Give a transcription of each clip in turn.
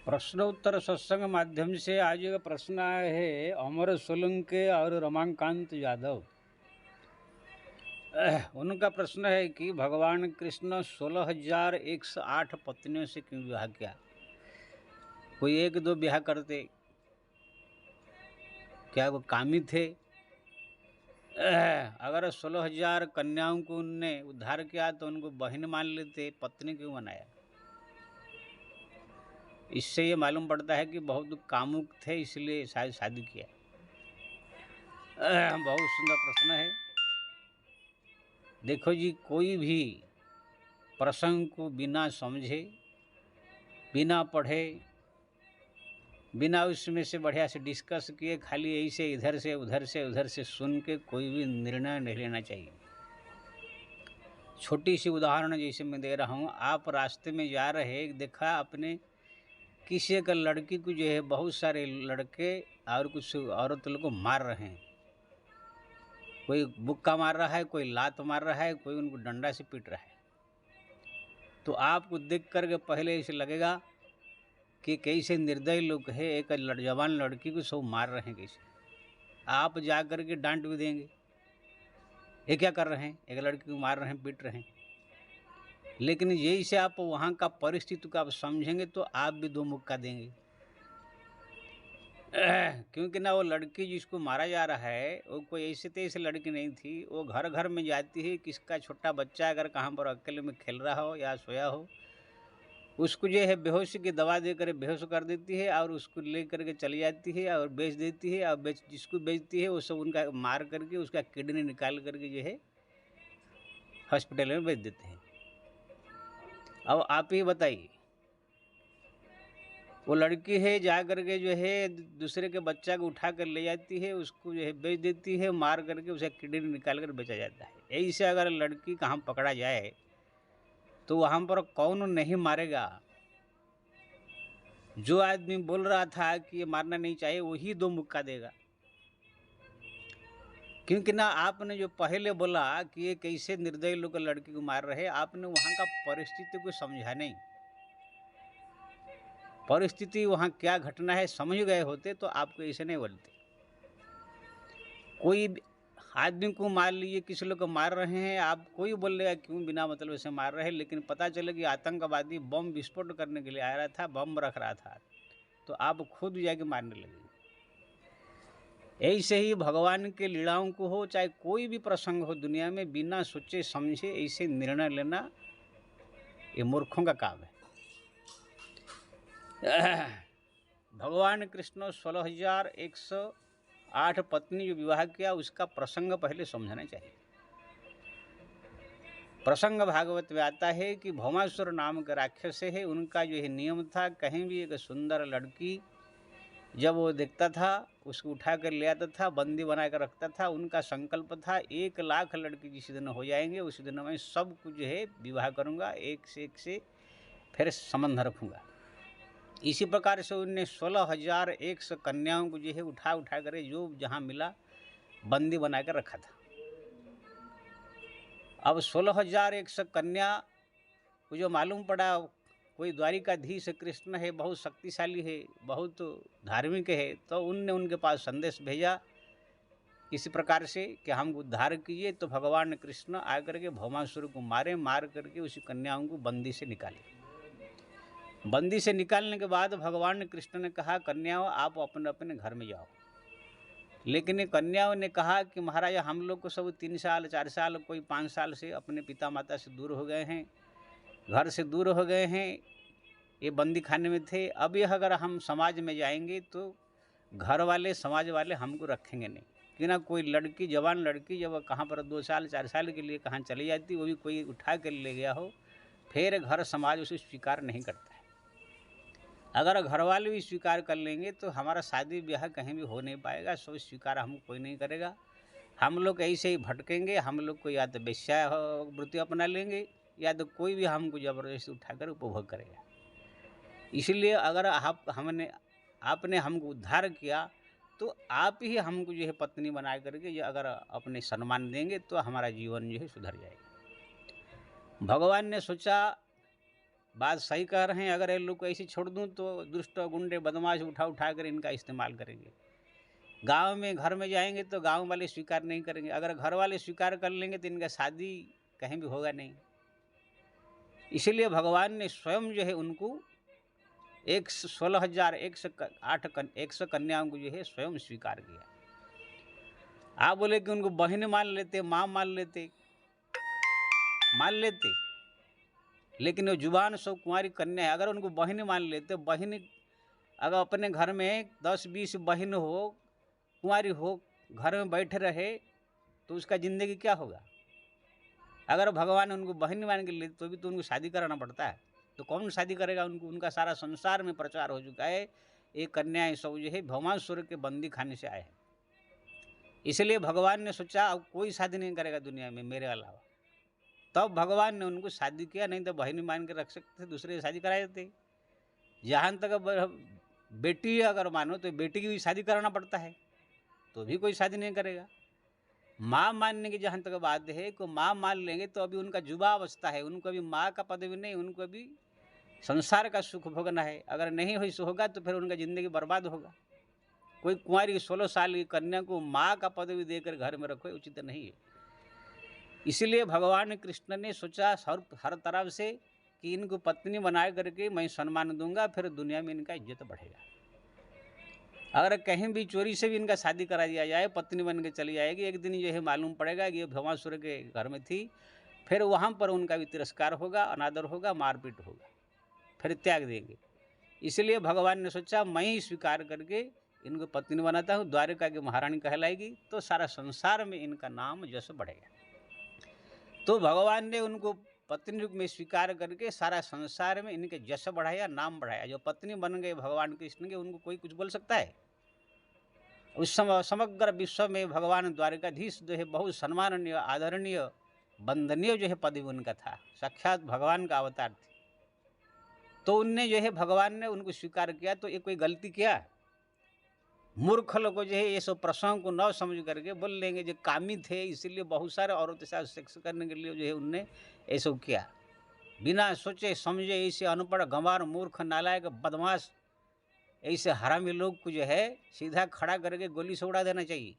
प्रश्नोत्तर सत्संग माध्यम से आज एक प्रश्न आया है अमर सोलंके और रमाकांत यादव। उनका प्रश्न है कि भगवान कृष्ण 16,108 पत्नियों से क्यों विवाह किया? कोई एक दो विवाह करते? क्या वो कामी थे? अगर 16,000 कन्याओं को उनने उद्धार किया तो उनको बहन मान लेते, पत्नी क्यों बनाया? इससे ये मालूम पड़ता है कि बहुत कामुक थे, इसलिए शायद शादी किया। बहुत सुंदर प्रश्न है। देखो जी, कोई भी प्रसंग को बिना समझे, बिना पढ़े, बिना उसमें से बढ़िया से डिस्कस किए, खाली यही से इधर से उधर से सुन के कोई भी निर्णय नहीं लेना चाहिए। छोटी सी उदाहरण जैसे मैं दे रहा हूँ, आप रास्ते में जा रहे, देखा अपने किसी एक लड़की को जो है बहुत सारे लड़के और कुछ औरत लोग को मार रहे हैं। कोई बुक्का मार रहा है, कोई लात मार रहा है, कोई उनको डंडा से पीट रहा है। तो आपको देख करके पहले ऐसे लगेगा कि कैसे निर्दयी लोग है, एक जवान लड़की को सब मार रहे हैं कैसे। आप जा कर के डांट भी देंगे, ये क्या कर रहे हैं, एक लड़की को मार रहे हैं, पीट रहे हैं। लेकिन यही से आप वहाँ का परिस्थिति को आप समझेंगे तो आप भी दो मुक्का देंगे। क्योंकि ना वो लड़की जिसको मारा जा रहा है वो कोई ऐसे तैसे लड़की नहीं थी। वो घर घर में जाती है, किसका छोटा बच्चा अगर कहाँ पर अकेले में खेल रहा हो या सोया हो, उसको जो है बेहोशी की दवा देकर बेहोश कर देती है और उसको ले करके चली जाती है और बेच देती है। और जिसको बेचती है वो सब उनका मार करके उसका किडनी निकाल करके जो है हॉस्पिटल में बेच देते हैं। अब आप ही बताइए, वो लड़की है जा करके जो है दूसरे के बच्चा को उठा कर ले जाती है, उसको जो है बेच देती है, मार करके उसका किडनी निकाल कर बेचा जाता है। यही से अगर लड़की कहाँ पकड़ा जाए तो वहाँ पर कौन नहीं मारेगा? जो आदमी बोल रहा था कि ये मारना नहीं चाहिए वही दो मुक्का देगा। क्योंकि ना आपने जो पहले बोला कि ये कैसे निर्दयी लोग लड़की को मार रहे, आपने वहाँ का परिस्थिति को समझा नहीं। परिस्थिति वहाँ क्या घटना है समझ गए होते तो आपको ऐसे नहीं बोलते। कोई आदमी को मार लिए, किसी लोग को मार रहे हैं, आप कोई बोल लेगा क्यों बिना मतलब से मार रहे हैं, लेकिन पता चले कि आतंकवादी बम विस्फोट करने के लिए आ रहा था, बम रख रहा था, तो आप खुद जाके मारने लगे। ऐसे ही भगवान के लीलाओं को हो, चाहे कोई भी प्रसंग हो दुनिया में, बिना सोचे समझे ऐसे निर्णय लेना ये मूर्खों का काम है। भगवान कृष्ण 16,108 पत्नी जो विवाह किया उसका प्रसंग पहले समझना चाहिए। प्रसंग भागवत में आता है कि भौमासुर नाम का राक्षस है, उनका जो है नियम था, कहीं भी एक सुंदर लड़की जब वो देखता था उसको उठा कर ले आता था, बंदी बना कर रखता था। उनका संकल्प था 1,00,000 लड़की जिस दिन हो जाएंगे उसी दिन मैं सब कुछ जो है विवाह करूँगा, एक से फिर संबंध रखूँगा। इसी प्रकार से उनने 16,100 कन्याओं को जो है उठा कर जो जहाँ मिला बंदी बना कर रखा था। अब 16,100 कन्या को जो मालूम पड़ा कोई द्वारिकाधीश कृष्ण है, बहुत शक्तिशाली है, बहुत धार्मिक है, तो उनने उनके पास संदेश भेजा इसी प्रकार से कि हमको उद्धार कीजिए। तो भगवान कृष्ण आकर के भौमासुर को मारे, मार करके उसी कन्याओं को बंदी से निकाले। बंदी से निकालने के बाद भगवान कृष्ण ने कहा कन्याओं आप अपने अपने घर में जाओ। लेकिन ये कन्याओं ने कहा कि महाराज हम लोग को सब 3 साल 4 साल कोई 5 साल से अपने पिता माता से दूर हो गए हैं, घर से दूर हो गए हैं, ये बंदी खाने में थे। अब यह अगर हम समाज में जाएंगे तो घर वाले समाज वाले हमको रखेंगे नहीं। कि ना कोई लड़की, जवान लड़की जब कहाँ पर 2 साल 4 साल के लिए कहाँ चली जाती, वो भी कोई उठा कर ले गया हो, फिर घर समाज उसे स्वीकार नहीं करता है। अगर घर वाले भी स्वीकार कर लेंगे तो हमारा शादी ब्याह कहीं भी हो नहीं पाएगा, सब स्वीकार हमको कोई नहीं करेगा। हम लोग ऐसे ही भटकेंगे, हम लोग को या तो वेश्या वृत्ति अपना लेंगे या तो कोई भी हमको ज़बरदस्ती उठाकर उपभोग करेगा। इसलिए अगर आपने हमको उद्धार किया तो आप ही हमको जो है पत्नी बना करके जो अगर अपने सम्मान देंगे तो हमारा जीवन जो है सुधर जाएगा। भगवान ने सोचा बात सही कह रहे हैं, अगर ये लोग को ऐसे छोड़ दूं तो दुष्ट गुंडे बदमाश उठा उठा कर इनका इस्तेमाल करेंगे। गांव में घर में जाएंगे तो गांव वाले स्वीकार नहीं करेंगे, अगर घर वाले स्वीकार कर लेंगे तो इनका शादी कहीं भी होगा नहीं। इसीलिए भगवान ने स्वयं जो है उनको 16,108 कन्याओं को जो है स्वयं स्वीकार किया। आप बोले कि उनको बहन मान लेते, माँ मान लेते, लेकिन वो जुबान सब कुंवारी कन्या है। अगर उनको बहन मान लेते, बहन अगर अपने घर में 10-20 बहन हो, कुंवारी हो, घर में बैठे रहे तो उसका ज़िंदगी क्या होगा। अगर भगवान ने उनको बहन मान के लिए तो भी तो उनको शादी कराना पड़ता है, तो कौन शादी करेगा उनको। उनका सारा संसार में प्रचार हो चुका है। ये कन्याएं सब जो है भौमासुर के बंदी खाने से आए हैं। इसलिए भगवान ने सोचा अब कोई शादी नहीं करेगा दुनिया में मेरे अलावा। तब भगवान ने उनको शादी किया, नहीं तो बहन मान के रख सकते थे, दूसरे की शादी करा देते। जहाँ तक बेटी अगर मानो तो बेटी की भी शादी कराना पड़ता है, तो भी कोई शादी नहीं करेगा। माँ मानने की जहाँ तक बात है कि माँ मान लेंगे तो अभी उनका युवा अवस्था है, उनको अभी माँ का पदवी नहीं, उनको अभी संसार का सुख भोगना है। अगर नहीं हो होगा तो फिर उनका ज़िंदगी बर्बाद होगा। कोई कुंवारी 16 साल की कन्या को माँ का पदवी देकर घर में रखो, उचित नहीं है। इसीलिए भगवान कृष्ण ने सोचा हर तरफ से कि इनको पत्नी बना करके मैं सम्मान दूंगा, फिर दुनिया में इनका इज्जत बढ़ेगा। अगर कहीं भी चोरी से भी इनका शादी करा दिया जाए, पत्नी बन के चली जाएगी, एक दिन जो है मालूम पड़ेगा कि ये भौमासुर के घर में थी, फिर वहाँ पर उनका भी तिरस्कार होगा, अनादर होगा, मारपीट होगा, फिर त्याग देंगे। इसलिए भगवान ने सोचा मैं ही स्वीकार करके इनको पत्नी बनाता हूँ, द्वारिका की महारानी कहलाएगी, तो सारा संसार में इनका नाम यश बढ़ेगा। तो भगवान ने उनको पत्नी रूप में स्वीकार करके सारा संसार में इनके यश बढ़ाया, नाम बढ़ाया। जो पत्नी बन गए भगवान कृष्ण के, उनको कोई कुछ बोल सकता है। उस समय समग्र विश्व में भगवान द्वारिकाधीश जो है बहुत सम्माननीय, आदरणीय, वंदनीय जो है पदवी उनका था, साक्षात भगवान का अवतार थे। तो उनने जो है भगवान ने उनको स्वीकार किया। तो ये कोई गलती किया? मूर्ख लोग जो है ये सब प्रसंग को न समझ करके बोल लेंगे जो कामी थे, इसीलिए बहुत सारे औरतों के साथ सेक्स करने के लिए जो है उनने ये सब किया। बिना सोचे समझे ऐसे अनपढ़, गंवार, मूर्ख, नालायक, बदमाश, ऐसे हरामी लोग को जो है सीधा खड़ा करके गोली से उड़ा देना चाहिए।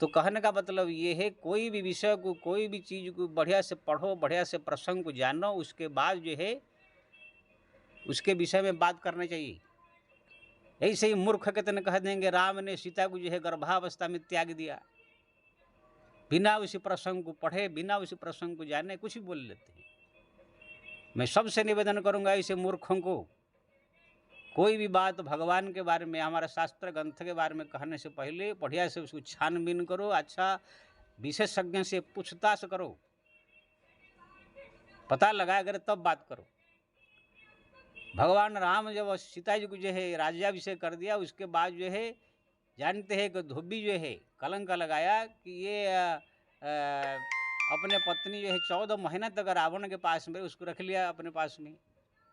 तो कहने का मतलब ये है, कोई भी विषय को, कोई भी चीज़ को बढ़िया से पढ़ो, बढ़िया से प्रसंग को जानो, उसके बाद जो है उसके विषय में बात करना चाहिए। ऐसे ही मूर्ख के तने कह देंगे राम ने सीता को जो है गर्भावस्था में त्याग दिया, बिना उसी प्रसंग को पढ़े, बिना उसी प्रसंग को जाने कुछ भी बोल लेते हैं। मैं सबसे निवेदन करूंगा ऐसे मूर्खों को, कोई भी बात भगवान के बारे में, हमारा शास्त्र ग्रंथ के बारे में कहने से पहले बढ़िया से उसको छानबीन करो, अच्छा विशेषज्ञ से पूछताछ करो, पता लगा कर तब बात करो। भगवान राम जब सीता जी को जो है राज्याभिषेक कर दिया, उसके बाद जो है जानते हैं कि धोबी जो है कलंक लगाया कि ये अपने पत्नी जो है 14 महीना तक रावण के पास में उसको रख लिया अपने पास में।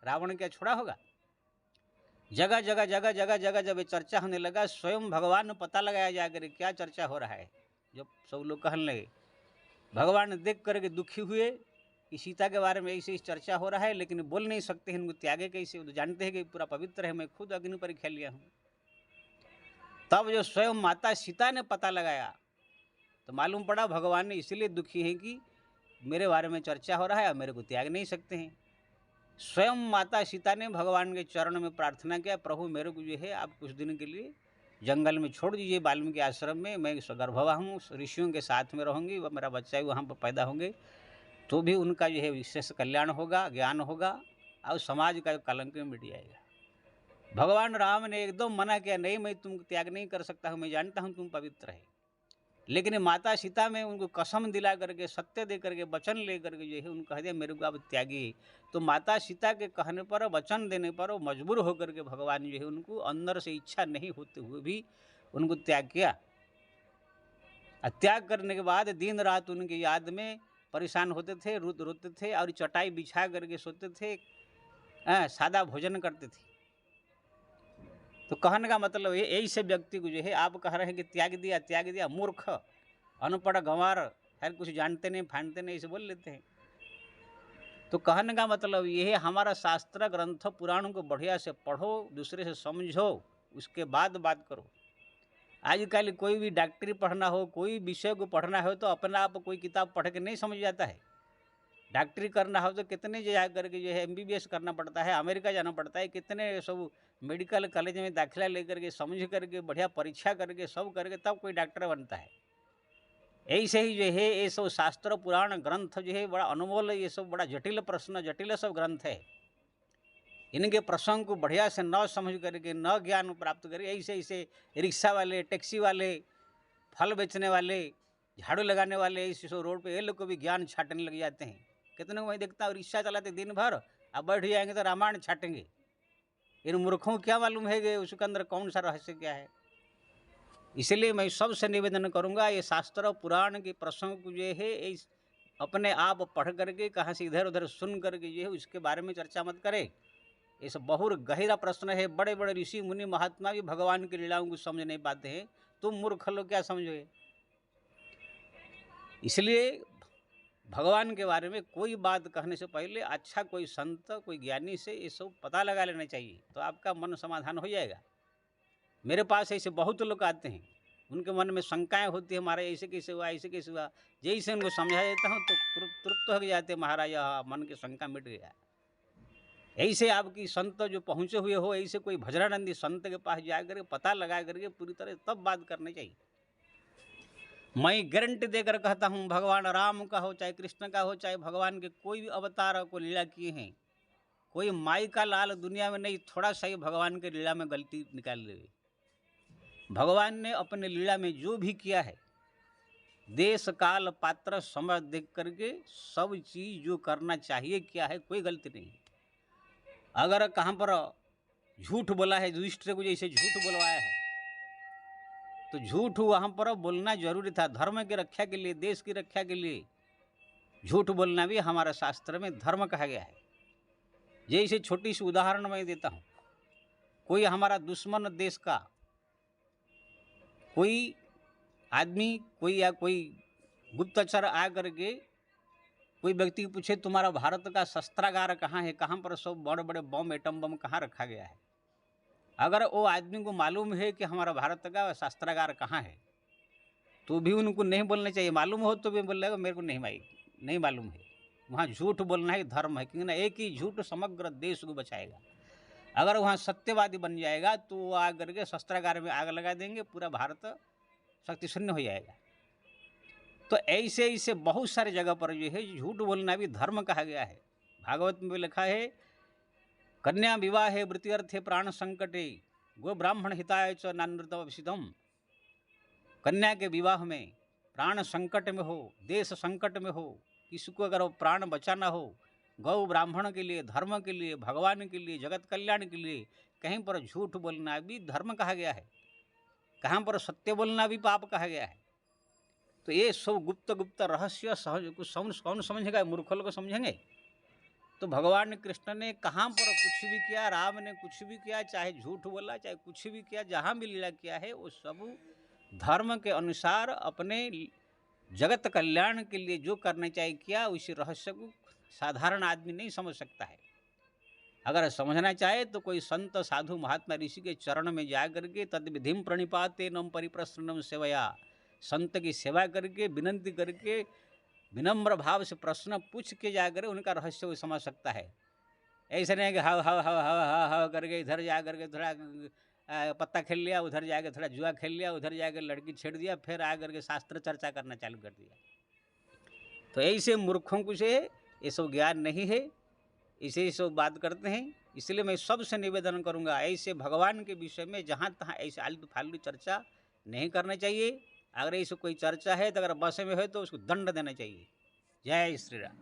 रावण क्या छोड़ा होगा? जगह जगह जगह जगह जगह जब ये चर्चा होने लगा, स्वयं भगवान ने पता लगाया जाकर क्या चर्चा हो रहा है। जब सब लोग कहने लगे, भगवान देख करके दुखी हुए कि सीता के बारे में ऐसे चर्चा हो रहा है, लेकिन बोल नहीं सकते हैं, इनको त्यागे कैसे? वो तो जानते हैं कि पूरा पवित्र है, मैं खुद अग्नि परीक्षा लिया हूँ। तब जो स्वयं माता सीता ने पता लगाया तो मालूम पड़ा भगवान ने इसलिए दुखी है कि मेरे बारे में चर्चा हो रहा है, अब मेरे को त्याग नहीं सकते हैं। स्वयं माता सीता ने भगवान के चरण में प्रार्थना किया, प्रभु मेरे को जो है आप कुछ दिन के लिए जंगल में छोड़ दीजिए, वाल्मीकि आश्रम में, मैं गर्भवा हूँ, ऋषियों के साथ में रहूँगी, वह मेरा बच्चा ही वहाँ पर पैदा होंगे, तो भी उनका जो है विशेष कल्याण होगा, ज्ञान होगा और समाज का कलंक मिट जाएगा। भगवान राम ने एकदम मना किया, नहीं मैं तुमको त्याग नहीं कर सकता हूँ, मैं जानता हूँ तुम पवित्र है। लेकिन माता सीता में उनको कसम दिला करके, सत्य दे करके, वचन ले करके जो है उनको कह दिया मेरे को अब त्यागी। तो माता सीता के कहने पर, वचन देने पर वो मजबूर होकर के भगवान जो है उनको अंदर से इच्छा नहीं होते हुए भी उनको त्याग किया। त्याग करने के बाद दिन रात उनकी याद में परेशान होते थे, रोते थे और चटाई बिछा करके सोते थे, सादा भोजन करते थे। तो कहने का मतलब ये, ऐसे व्यक्ति को जो है आप कह रहे हैं कि त्याग दिया, मूर्ख, अनपढ़, गंवार, हर कुछ जानते नहीं, फानते नहीं, ऐसे बोल लेते हैं। तो कहने का मतलब ये है, हमारा शास्त्र ग्रंथ पुराणों को बढ़िया से पढ़ो, दूसरे से समझो, उसके बाद बात करो। आजकल कोई भी डॉक्टरी पढ़ना हो, कोई विषय को पढ़ना हो तो अपना आप कोई किताब पढ़ के नहीं समझ जाता है। डॉक्टरी करना हो तो कितने जा करके जो है एमबीबीएस करना पड़ता है, अमेरिका जाना पड़ता है, कितने सब मेडिकल कॉलेज में दाखिला लेकर के समझ करके बढ़िया परीक्षा करके सब करके तब कोई डॉक्टर बनता है। ऐसे ही जो है ये सब शास्त्र पुराण ग्रंथ जो है बड़ा अनमोल, ये सब बड़ा जटिल प्रश्न, जटिल सब ग्रंथ है। इनके प्रसंग को बढ़िया से न समझ करके, न ज्ञान प्राप्त करके, ऐसे ऐसे रिक्शा वाले, टैक्सी वाले, फल बेचने वाले, झाड़ू लगाने वाले, इस रोड पे ये लोग को भी ज्ञान छाटने लग जाते हैं। कितने को मैं देखता हूँ रिक्शा चलाते दिन भर, अब बैठ जाएंगे तो रामायण छाटेंगे। इन मूर्खों को क्या मालूम है कि उसके अंदर कौन सा रहस्य क्या है। इसलिए मैं सबसे निवेदन करूँगा, ये शास्त्र पुराण के प्रसंग को जो है अपने आप पढ़ करके, कहाँ से इधर उधर सुन करके जो है उसके बारे में चर्चा मत करें। ये सब बहुत गहरा प्रश्न है। बड़े बड़े ऋषि मुनि महात्मा भी भगवान की लीलाओं को समझ नहीं पाते हैं, तुम मूर्ख लोग क्या समझोगे। इसलिए भगवान के बारे में कोई बात कहने से पहले अच्छा कोई संत, कोई ज्ञानी से ये सब पता लगा लेना चाहिए, तो आपका मन समाधान हो जाएगा। मेरे पास ऐसे बहुत लोग आते हैं, उनके मन में शंकाएं होती है, हमारा ऐसे कैसे हुआ, ऐसे कैसे हुआ। जैसे उनको समझा देता हूँ तो तृप्त हो जाते, महाराज मन की शंका मिट गया। ऐसे आपकी संत जो पहुँचे हुए हो, ऐसे कोई भजनानंदी संत के पास जाकर पता लगा करके पूरी तरह तब बात करनी चाहिए। मैं गारंटी देकर कहता हूँ, भगवान राम का हो, चाहे कृष्ण का हो, चाहे भगवान के कोई भी अवतार को लीला किए हैं, कोई माई का लाल दुनिया में नहीं, थोड़ा सा ही भगवान के लीला में गलती निकाल ले। भगवान ने अपने लीला में जो भी किया है, देश काल पात्र समय देख करके सब चीज़ जो करना चाहिए किया है, कोई गलती नहीं। अगर कहाँ पर झूठ बोला है, युधिष्ठिर को जैसे झूठ बोलवाया है, तो झूठ वहाँ पर बोलना जरूरी था। धर्म की रक्षा के लिए, देश की रक्षा के लिए झूठ बोलना भी हमारे शास्त्र में धर्म कहा गया है। जैसे छोटी सी उदाहरण मैं देता हूँ, कोई हमारा दुश्मन देश का कोई आदमी, कोई या कोई गुप्तचर आ करके कोई व्यक्ति पूछे, तुम्हारा भारत का शस्त्रागार कहाँ है, कहाँ पर सब बड़े बड़े बम, एटम बम कहाँ रखा गया है। अगर वो आदमी को मालूम है कि हमारा भारत का शस्त्रागार कहाँ है, तो भी उनको नहीं बोलना चाहिए। मालूम हो तो भी बोलेगा मेरे को नहीं मालूम है। वहाँ झूठ बोलना ही धर्म है, क्योंकि ना एक ही झूठ समग्र देश को बचाएगा। अगर वहाँ सत्यवादी बन जाएगा तो वो आ करके शस्त्रागार में आग लगा देंगे, पूरा भारत शक्ति शून्य हो जाएगा। तो ऐसे ऐसे बहुत सारे जगह पर जो है झूठ बोलना भी धर्म कहा गया है। भागवत में लिखा है, कन्या विवाहे वृत्त्यर्थे प्राण संकटे गो ब्राह्मण हिताय च नानृतम। कन्या के विवाह में, प्राण संकट में हो, देश संकट में हो, किसी को अगर प्राण बचाना हो, गौ ब्राह्मण के लिए, धर्म के लिए, भगवान के लिए, जगत कल्याण के लिए, कहीं पर झूठ बोलना भी धर्म कहा गया है, कहाँ पर सत्य बोलना भी पाप कहा गया है। तो ये सब गुप्त गुप्त रहस्य सहज कुछ कौन समझेगा, मूर्ख लोग समझेंगे। तो भगवान कृष्ण ने कहाँ पर कुछ भी किया, राम ने कुछ भी किया, चाहे झूठ बोला, चाहे कुछ भी किया, जहाँ भी लीला किया है, वो सब धर्म के अनुसार अपने जगत कल्याण के लिए जो करना चाहिए किया। उसी रहस्य को साधारण आदमी नहीं समझ सकता है। अगर समझना चाहे तो कोई संत साधु महात्मा ऋषि के चरण में जा करके तद विधिम प्रणिपाते नम परिप्रश्नम सेवया, संत की सेवा करके, विनंती करके, विनम्र भाव से प्रश्न पूछ के जाकर उनका रहस्य को समझ सकता है। ऐसा नहीं है कि हाव हाव हाव हाव हाव हाव करके इधर जा करके थोड़ा पत्ता खेल लिया, उधर जाकर थोड़ा जुआ खेल लिया, उधर जाकर लड़की छेड़ दिया, फिर आ करके शास्त्र चर्चा करना चालू कर दिया। तो ऐसे मूर्खों को से ये सब ज्ञान नहीं है, इसे सब बात करते हैं। इसलिए मैं सबसे निवेदन करूंगा, ऐसे भगवान के विषय में जहाँ तहाँ ऐसे आलतू फालतू चर्चा नहीं करना चाहिए। अगर ऐसे कोई चर्चा है तो अगर बस में है तो उसको दंड देना चाहिए। जय श्री राम।